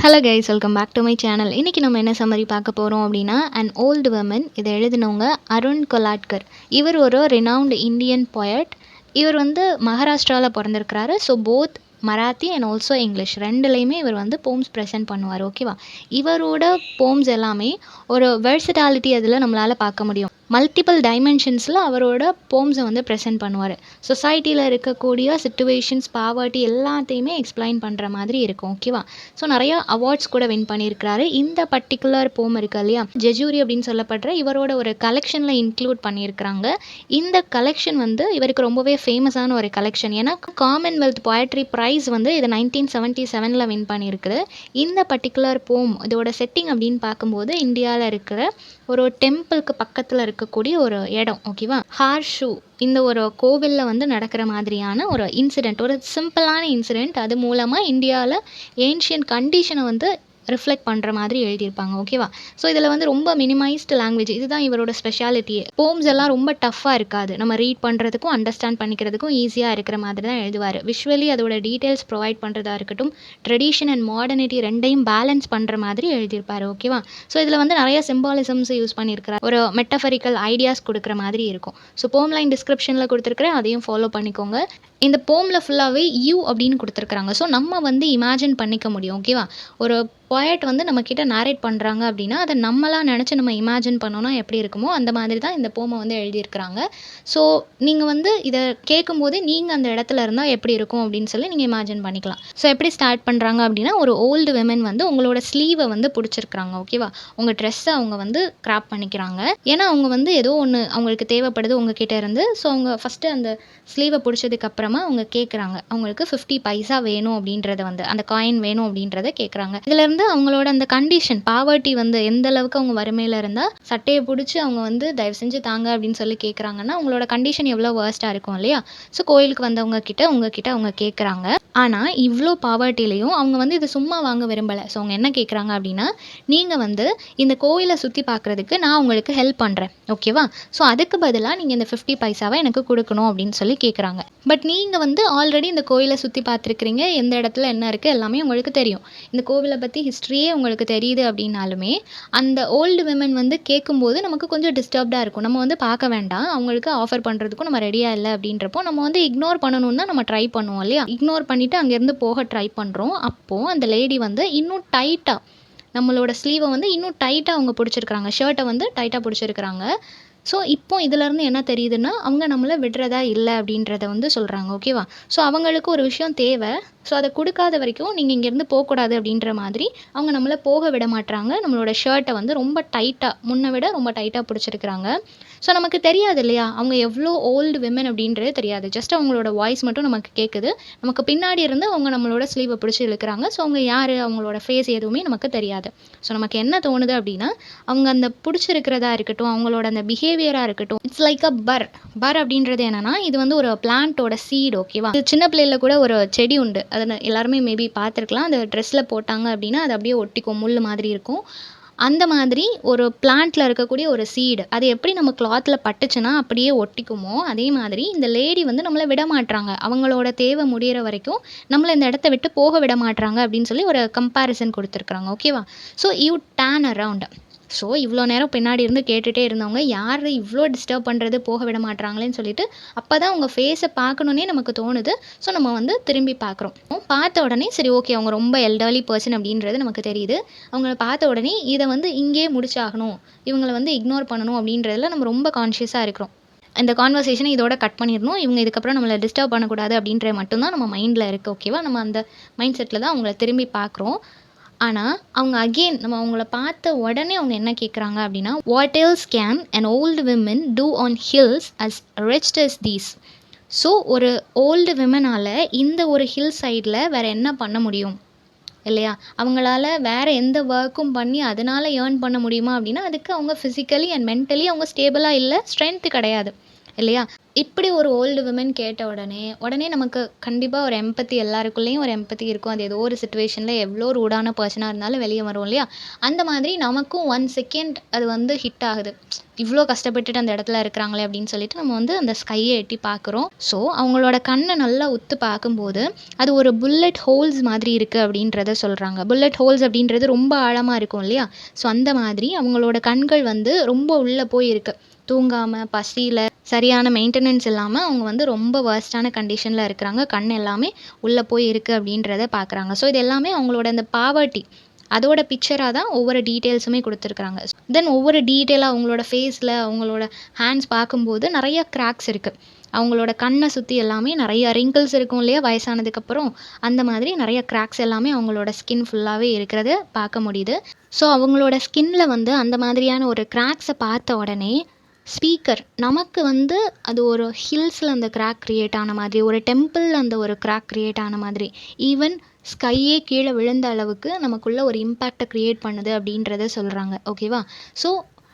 Hello guys, welcome back to my channel. இன்றைக்கி நம்ம என்ன சம்மரி பார்க்க போகிறோம் அப்படின்னா, அண்ட் ஓல்டு விமன். இதை எழுதினவங்க அருண் கொலாட்கர். இவர் ஒரு ரெனவுண்ட் இந்தியன் போயட். இவர் வந்து மகாராஷ்டிராவில் பிறந்திருக்கிறாரு. So both Marathi and also English ரெண்டுலேயுமே இவர் வந்து போம்ஸ் ப்ரெசென்ட் பண்ணுவார். ஓகேவா? இவரோட போம்ஸ் எல்லாமே ஒரு வெர்சிட்டாலிட்டி அதில் நம்மளால் பார்க்க முடியும். மல்டிபிள் டைமென்ஷன்ஸில் அவரோட போம்ஸை வந்து ப்ரெசென்ட் பண்ணுவார். சொசைட்டியில் இருக்கக்கூடிய சிச்சுவேஷன்ஸ், பாவர்ட்டி எல்லாத்தையுமே எக்ஸ்பிளைன் பண்ணுற மாதிரி இருக்கும். ஓகேவா? ஸோ நிறையா அவார்ட்ஸ் கூட வின் பண்ணியிருக்கிறாரு. இந்த பர்டிகுலர் போம் இருக்கு இல்லையா, ஜெஜூரி அப்படின்னு சொல்லப்படுற இவரோட ஒரு கலெக்ஷனில் இன்க்ளூட் பண்ணியிருக்கிறாங்க. இந்த கலெக்ஷன் வந்து இவருக்கு ரொம்பவே ஃபேமஸான ஒரு கலெக்ஷன். ஏன்னா காமன்வெல்த் போயட்ரி ப்ரைஸ் வந்து இது 1977 வின் பண்ணியிருக்குது. இந்த பர்டிகுலர் போம் இதோட செட்டிங் அப்படின்னு பார்க்கும்போது இந்தியாவில் இருக்கிற ஒரு டெம்பிளுக்கு பக்கத்தில் இருக்கக்கூடிய ஒரு இடம். ஓகேவா? ஹார்ஷூ இந்த ஒரு கோவிலில் வந்து நடக்கிற மாதிரியான ஒரு இன்சிடெண்ட், ஒரு சிம்பிளான இன்சிடெண்ட். அது மூலமாக இந்தியாவில் ஏன்ஷியன் கண்டிஷனை வந்து ரிஃப்ளெக்ட் பண்ணுற மாதிரி எழுதியிருப்பாங்க. ஓகேவா? ஸோ இதில் வந்து ரொம்ப மினிமைஸ்டு லாங்குவேஜ், இதுதான் இவரோட ஸ்பெஷாலிட்டியே. போம்ஸ் எல்லாம் ரொம்ப டஃப்பாக இருக்காது, நம்ம ரீட் பண்ணுறதுக்கும் அண்டர்ஸ்டாண்ட் பண்ணிக்கிறதுக்கும் ஈஸியாக இருக்கிற மாதிரி தான் எழுதுவார். விஷுவலி அதோட டீட்டெயில்ஸ் ப்ரொவைட் பண்ணுறதா இருக்கட்டும், ட்ரெடிஷன் அண்ட் மாடர்னிட்டி ரெண்டையும் பேலன்ஸ் பண்ணுற மாதிரி எழுதியிருப்பார். ஓகேவா? ஸோ இதில் வந்து நிறைய சிம்பாலிசம்ஸ் யூஸ் பண்ணியிருக்கிறார். ஒரு மெட்டஃபரிக்கல் ஐடியாஸ் கொடுக்குற மாதிரி இருக்கும். ஸோ போம் லைன் டிஸ்கிரிப்ஷனில் கொடுத்துருக்குறேன், அதையும் ஃபாலோ பண்ணிக்கோங்க. இந்த போமில் ஃபுல்லாகவே யூ அப்படின்னு கொடுத்துருக்குறாங்க. ஸோ நம்ம வந்து இமேஜின் பண்ணிக்க முடியும். ஓகேவா? ஒரு போயட் வந்து நம்மக்கிட்ட நேரேட் பண்ணுறாங்க அப்படின்னா அதை நம்மளாக நினச்சி நம்ம இமேஜின் பண்ணோன்னா எப்படி இருக்குமோ அந்த மாதிரி தான் இந்த போமை வந்து எழுதியிருக்கிறாங்க. ஸோ நீங்கள் வந்து இதை கேட்கும்போதே நீங்கள் அந்த இடத்துல இருந்தால் எப்படி இருக்கும் அப்படின்னு சொல்லி நீங்கள் இமேஜின் பண்ணிக்கலாம். ஸோ எப்படி ஸ்டார்ட் பண்ணுறாங்க அப்படின்னா, ஒரு ஓல்டு விமன் வந்து உங்களோட ஸ்லீவை வந்து பிடிச்சிருக்கிறாங்க. ஓகேவா? உங்கள் ட்ரெஸ்ஸை அவங்க வந்து கிராப் பண்ணிக்கிறாங்க. ஏன்னா அவங்க வந்து ஏதோ ஒன்று அவங்களுக்கு தேவைப்படுது உங்ககிட்ட இருந்து. ஸோ அவங்க ஃபஸ்ட்டு அந்த ஸ்லீவை பிடிச்சதுக்கப்புறமா அவங்க கேட்குறாங்க, அவங்களுக்கு 50 பைசா வேணும் அப்படின்றத வந்து, அந்த காயின் வேணும் அப்படின்றத கேட்குறாங்க. இதுலேருந்து அவங்களோட அந்த கண்டிஷன், பாவர்ட்டி வந்து எந்த அளவுக்கு அவங்க வறுமையில் இருந்தால் சட்டையை பிடிச்சி அவங்க வந்து தயவு செஞ்சு தாங்க அப்படின்னு சொல்லி கேட்குறாங்கன்னா அவங்களோட கண்டிஷன் எவ்வளோ வேர்ஸ்ட்டாக இருக்கும் இல்லையா? ஸோ கோயிலுக்கு வந்தவங்க கிட்ட உங்ககிட்ட அவங்க கேட்குறாங்க. ஆனால் இவ்வளோ பாவர்ட்டிலையும் அவங்க வந்து இதை சும்மா வாங்க விரும்பலை. ஸோ அவங்க என்ன கேட்குறாங்க அப்படின்னா, நீங்கள் வந்து இந்த கோயிலை சுற்றி பார்க்குறதுக்கு நான் உங்களுக்கு ஹெல்ப் பண்ணுறேன். ஓகேவா? ஸோ அதுக்கு பதிலாக நீங்கள் இந்த 50 பைசாவை எனக்கு கொடுக்கணும் அப்படின்னு சொல்லி கேட்குறாங்க. பட் நீங்கள் வந்து ஆல்ரெடி இந்த கோயிலை சுற்றி பார்த்துருக்குறீங்க, எந்த இடத்துல என்ன இருக்குது எல்லாமே உங்களுக்கு தெரியும். இந்த கோவிலை பற்றி ஹிஸ்ட்ரியே உங்களுக்கு தெரியுது அப்படின்னாலுமே அந்த ஓல்டு விமன் வந்து கேட்கும்போது நமக்கு கொஞ்சம் டிஸ்டர்ப்டாக இருக்கும். நம்ம வந்து பார்க்க வேண்டாம், அவங்களுக்கு ஆஃபர் பண்ணுறதுக்கும் நம்ம ரெடியாக இல்லை அப்படின்றப்போ நம்ம வந்து இக்னோர் பண்ணணும்னு தான் நம்ம ட்ரை பண்ணுவோம் இல்லையா? இக்னோர் பண்ணிவிட்டு அங்கேருந்து போக ட்ரை பண்ணுறோம். அப்போது அந்த லேடி வந்து இன்னும் டைட்டாக நம்மளோட ஸ்லீவை வந்து இன்னும் டைட்டாக அவங்க பிடிச்சிருக்கிறாங்க, ஷர்ட்டை வந்து டைட்டாக பிடிச்சிருக்கிறாங்க. ஸோ இப்போ இதிலேருந்து என்ன தெரியுதுன்னா, அவங்க நம்மளை விடுறதா இல்லை அப்படின்றத வந்து சொல்கிறாங்க. ஓகேவா? ஸோ அவங்களுக்கு ஒரு விஷயம் தேவை. ஸோ அதை கொடுக்காத வரைக்கும் நீங்கள் இங்கேருந்து போகக்கூடாது அப்படின்ற மாதிரி அவங்க நம்மளை போக விட மாட்டுறாங்க. நம்மளோட ஷர்ட்டை வந்து ரொம்ப டைட்டாக, முன்னை விட ரொம்ப டைட்டாக பிடிச்சிருக்கிறாங்க. ஸோ நமக்கு தெரியாது இல்லையா, அவங்க எவ்வளோ ஓல்டு விமன் அப்படின்றது தெரியாது. ஜஸ்ட் அவங்களோட வாய்ஸ் மட்டும் நமக்கு கேட்குது. நமக்கு பின்னாடி இருந்து அவங்க நம்மளோட ஸ்லீவை பிடிச்சி இழுக்கிறாங்க. ஸோ அவங்க யார், அவங்களோட ஃபேஸ் எதுவுமே நமக்கு தெரியாது. ஸோ நமக்கு என்ன தோணுது அப்படின்னா, அவங்க அந்த பிடிச்சிருக்கிறதா இருக்கட்டும், அவங்களோட அந்த பிஹேவியராக இருக்கட்டும், இட்ஸ் லைக் அ பர் அப்படின்றது என்னன்னா, இது வந்து ஒரு பிளான்ட்டோட சீடு. ஓகேவா? இது சின்ன பிள்ளையில கூட ஒரு செடி உண்டு, அதை எல்லாருமே மேபி பார்த்துருக்கலாம். அந்த ட்ரெஸ்ஸில் போட்டாங்க அப்படின்னா அது அப்படியே ஒட்டிக்கும், முள் மாதிரி இருக்கும். அந்த மாதிரி ஒரு பிளான்ட்டில் இருக்கக்கூடிய ஒரு சீடு, அது எப்படி நம்ம கிளாத்தில் பட்டுச்சுன்னா அப்படியே ஒட்டிக்குமோ, அதே மாதிரி இந்த லேடி வந்து நம்மளை விட மாட்றாங்க. அவங்களோட தேவை முடிகிற வரைக்கும் நம்மளை இந்த இடத்த விட்டு போக விட மாட்றாங்க அப்படின்னு சொல்லி ஒரு கம்பேரிசன் கொடுத்துருக்குறாங்க. ஓகேவா? So you turn around. So இவ்வளோ நேரம் பின்னாடி இருந்து கேட்டுகிட்டே இருந்தவங்க யார் இவ்வளோ டிஸ்டர்ப் பண்ணுறது, போக விட மாட்றாங்களேன்னு சொல்லிட்டு அப்போ தான் அவங்க ஃபேஸை பார்க்கணுன்னே நமக்கு தோணுது. ஸோ நம்ம வந்து திரும்பி பார்க்குறோம். பார்த்த உடனே சரி ஓகே, அவங்க ரொம்ப எல்டர்லி பர்சன் அப்படின்றது நமக்கு தெரியுது. அவங்கள பார்த்த உடனே இதை வந்து இங்கேயே முடிச்சாகணும், இவங்களை வந்து இக்னோர் பண்ணணும் அப்படின்றதுல நம்ம ரொம்ப கான்ஷியஸாக இருக்கிறோம். இந்த கான்வர்சேஷனை இதோட கட் பண்ணிடணும், இவங்க இதுக்கப்புறம் நம்மளை டிஸ்டர்ப் பண்ணக்கூடாது அப்படின்ற மட்டும்தான் நம்ம மைண்டில் இருக்குது. ஓகேவா? நம்ம அந்த மைண்ட் செட்டில் தான் அவங்கள திரும்பி பார்க்குறோம். ஆனால் அவங்க அகெயின் நம்ம அவங்கள பார்த்த உடனே அவங்க என்ன கேட்குறாங்க அப்படின்னா, what else can an old women do on hills as wretched as these? So ஒரு ஓல்டு விமனால் இந்த ஒரு ஹில் சைடில் வேறு என்ன பண்ண முடியும் இல்லையா? அவங்களால வேறு எந்த ஒர்க்கும் பண்ணி அதனால் ஏர்ன் பண்ண முடியுமா அப்படின்னா, அதுக்கு அவங்க ஃபிசிக்கலி அண்ட் மென்டலி அவங்க ஸ்டேபிளாக இல்லை, ஸ்ட்ரென்த்து கிடையாது இல்லையா? இப்படி ஒரு ஓல்டு விமன் கேட்ட உடனே நமக்கு கண்டிப்பா ஒரு எம்பத்தி எல்லாருக்குள்ளேயும் ஒரு எம்பத்தி இருக்கும். அது ஏதோ ஒரு சிச்சுவேஷன்ல எவ்ளோ ரூடான பெர்சனா இருந்தாலும் வெளிய வரும் இல்லையா? அந்த மாதிரி நமக்கும் 1 செகண்ட் அது வந்து ஹிட் ஆகுது. இவ்ளோ கஷ்டப்பட்டுட்டு அந்த இடத்துல இருக்கிறாங்களே அப்படின்னு சொல்லிட்டு நம்ம வந்து அந்த ஸ்கைய எட்டி பார்க்குறோம். ஸோ அவங்களோட கண்ண நல்லா உத்து பார்க்கும்போது, அது ஒரு புல்லட் ஹோல்ஸ் மாதிரி இருக்கு அப்படின்றத சொல்றாங்க. புல்லட் ஹோல்ஸ் அப்படின்றது ரொம்ப ஆழமா இருக்கும் இல்லையா? ஸோ அந்த மாதிரி அவங்களோட கண்கள் வந்து ரொம்ப உள்ள போய் இருக்கு. தூங்காம, பசியில, சரியான மெயின்டெனன்ஸ் இல்லாம அவங்க வந்து ரொம்ப வொர்ஸ்ட்டான கண்டிஷன்ல இருக்கிறாங்க. கண் எல்லாமே உள்ள போய் இருக்கு அப்படின்றத பார்க்குறாங்க. ஸோ இது எல்லாமே அவங்களோட அந்த பாவர்ட்டி அதோட பிக்சரா தான் ஒவ்வொரு டீட்டெயில்ஸுமே குடுத்துருக்காங்க. தென் ஒவ்வொரு டீட்டெயிலா அவங்களோட ஃபேஸ்ல, அவங்களோட ஹேண்ட்ஸ் பார்க்கும்போது நெறைய கிராக்ஸ் இருக்கு. அவங்களோட கண்ண சுத்தி எல்லாமே நெறைய ரிங்கிள்ஸ் இருக்கும் இல்லையா? வயசானதுக்கப்புறம். அந்த மாதிரி நெறைய கிராக்ஸ் எல்லாமே அவங்களோட ஸ்கின் ஃபுல்லாவே இருக்கிறத பார்க்க முடியுது. ஸோ அவங்களோட ஸ்கின்ல வந்து அந்த மாதிரியான ஒரு கிராக்ஸ பார்த்த உடனே ஸ்பீக்கர் நமக்கு வந்து அது ஒரு ஹில்ஸ்ல அந்த கிராக் கிரியேட் ஆன மாதிரி, ஒரு டெம்பிள்ல அந்த ஒரு கிராக் கிரியேட் ஆன மாதிரி, ஈவன் ஸ்கையே கீழ விழுந்த அளவுக்கு நமக்குள்ள ஒரு இம்பேக்ட்ட கிரியேட் பண்ணுது அப்படின்றத சொல்றாங்க. ஓகேவா? ஸோ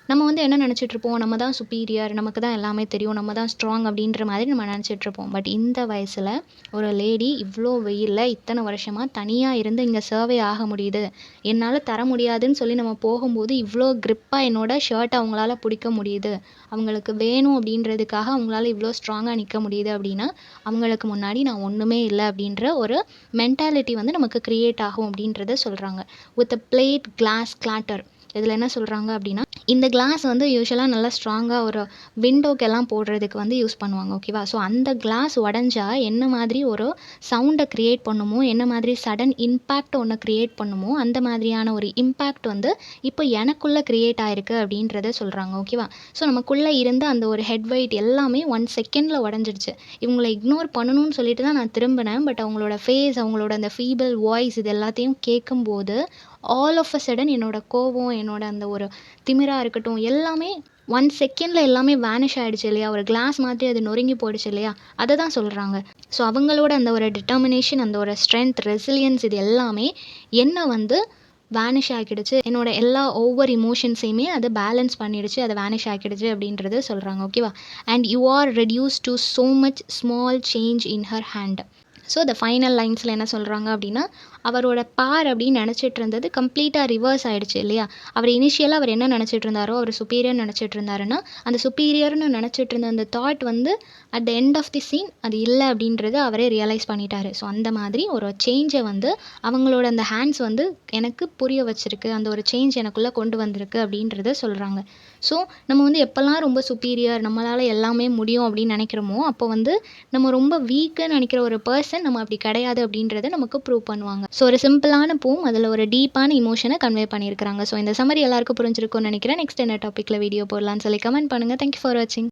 நம்ம வந்து என்ன நெனச்சிட்ருப்போம், நம்ம தான் சுப்பீரியர், நமக்கு தான் எல்லாமே தெரியும், நம்ம தான் ஸ்ட்ராங் அப்படின்ற மாதிரி நம்ம நெனச்சிட்ருப்போம். பட் இந்த வயசுல ஒரு லேடி இவ்ளோ வெயில்ல இத்தன வருஷமா தனியா இருந்து இங்க சர்வே ஆக முடியுது. என்னால தர முடியாதுன்னு சொல்லி நம்ம போகும்போது, இவ்ளோ கிரிப்பா என்னோட ஷர்ட்ட அவங்களால புடிக்க முடியுது. அவங்களுக்கு வேணும் அப்படின்றதுக்காக அவங்களால இவ்ளோ ஸ்ட்ராங்கா நிக்க முடியுது அப்படின்னா, அவங்களுக்கு முன்னாடி நான் ஒண்ணுமே இல்ல அப்படின்ற ஒரு மென்டாலிட்டி வந்து நமக்கு கிரியேட் ஆகும் அப்படின்றத சொல்றாங்க. With a plate glass clatter. இதில என்ன சொல்றாங்க அப்படின்னா, இந்த கிளாஸ் வந்து யூசுவலா நல்லா ஸ்ட்ராங்கா ஒரு விண்டோக்கெல்லாம் போடுறதுக்கு வந்து யூஸ் பண்ணுவாங்க. ஓகேவா? ஸோ அந்த கிளாஸ் உடைஞ்சா என்ன மாதிரி ஒரு சவுண்ட கிரியேட் பண்ணுமோ, என்ன மாதிரி சடன் இம்பேக்ட் ஒண்ணு கிரியேட் பண்ணுமோ, அந்த மாதிரியான ஒரு இம்பேக்ட் வந்து இப்போ எனக்குள்ள கிரியேட் ஆயிருக்கு அப்படின்றத சொல்றாங்க. ஓகேவா? ஸோ நமக்குள்ள இருந்த அந்த ஒரு ஹெட் வெயிட் எல்லாமே 1 செகண்ட்ல உடைஞ்சிடுச்சு. இவங்கள இக்னோர் பண்ணணும்னு சொல்லிட்டு தான் நான் திரும்பினேன். பட் அவங்களோட ஃபேஸ், அவங்களோட அந்த ஃபீபிள் வாய்ஸ் இது எல்லாத்தையும் கேட்கும்போது, ஆல் ஆஃப் அ சடன் என்னோட கோவம், என்னோட அந்த ஒரு திமிரா இருக்கட்டும், எல்லாமே 1 செகண்ட்ல எல்லாமே வேனிஷ் ஆயிடுச்சு இல்லையா? ஒரு கிளாஸ் மாதிரி அது நொறுங்கி போயிடுச்சு இல்லையா? அத தான் சொல்றாங்க. ஸோ அவங்களோட அந்த ஒரு டிட்டர்மினேஷன், அந்த ஒரு ஸ்ட்ரென்த், ரெசிலியன்ஸ் இது எல்லாமே என்ன வந்து வேனிஷ் ஆக்கிடுச்சு. என்னோட எல்லா ஓவர் எமோஷன்ஸையுமே அது பேலன்ஸ் பண்ணிடுச்சு. அத வேனிஷ் ஆக்கிடுச்சு அப்படின்றத சொல்றாங்க. ஓகேவா? And you are reduced to so much small change in her hand. So the final லைன்ஸ்ல என்ன சொல்றாங்க அப்படின்னா, அவரோட பார் அப்படின்னு நெனச்சிட்டு இருந்தது கம்ப்ளீட்டா ரிவர்ஸ் ஆயிடுச்சு இல்லையா? இனிஷியலா அவர் என்ன நெனச்சிட்டு இருந்தாரோ, அவர் சுப்பீரியர்ன்னு நெனச்சிட்டு இருந்தாருன்னா, அந்த சுப்பீரியர்ன்னு நெனச்சிட்டு இருந்த அந்த தாட் வந்து at the end of the scene அது இல்ல அப்படின்றத அவரே ரியலைஸ் பண்ணிட்டாரு. ஸோ அந்த மாதிரி ஒரு சேஞ்ச வந்து அவங்களோட அந்த ஹேண்ட்ஸ் வந்து எனக்கு புரிய வச்சிருக்கு. அந்த ஒரு சேஞ்ச் எனக்குள்ள கொண்டு வந்திருக்கு அப்படின்றத சொல்றாங்க. ஸோ நம்ம வந்து எப்பலாம் ரொம்ப சுப்பீரியர், நம்மளால எல்லாமே முடியும் அப்படின்னு நெனைக்கிறோமோ, அப்போ வந்து நம்ம ரொம்ப வீக்குன்னு நெனைக்கிற ஒரு பெர்சன் நம்ம அப்படி கிடையாது அப்படின்றத நமக்கு ப்ரூவ் பண்ணுவாங்க. ஸோ ஒரு சிம்பிளான போம் அதில ஒரு டீப்பான எமோஷன கன்வே பண்ணியிருக்கிறாங்க. ஸோ இந்த சம்மரி எல்லாருக்கும் புரிஞ்சிருக்கும்னு நெனைக்கிறேன். நெக்ஸ்ட் என்ன டாபிக்ல வீடியோ போடலான்னு சொல்லி கமெண்ட் பண்ணுங்க. தேங்க் யூ ஃபார் வாட்சிங்.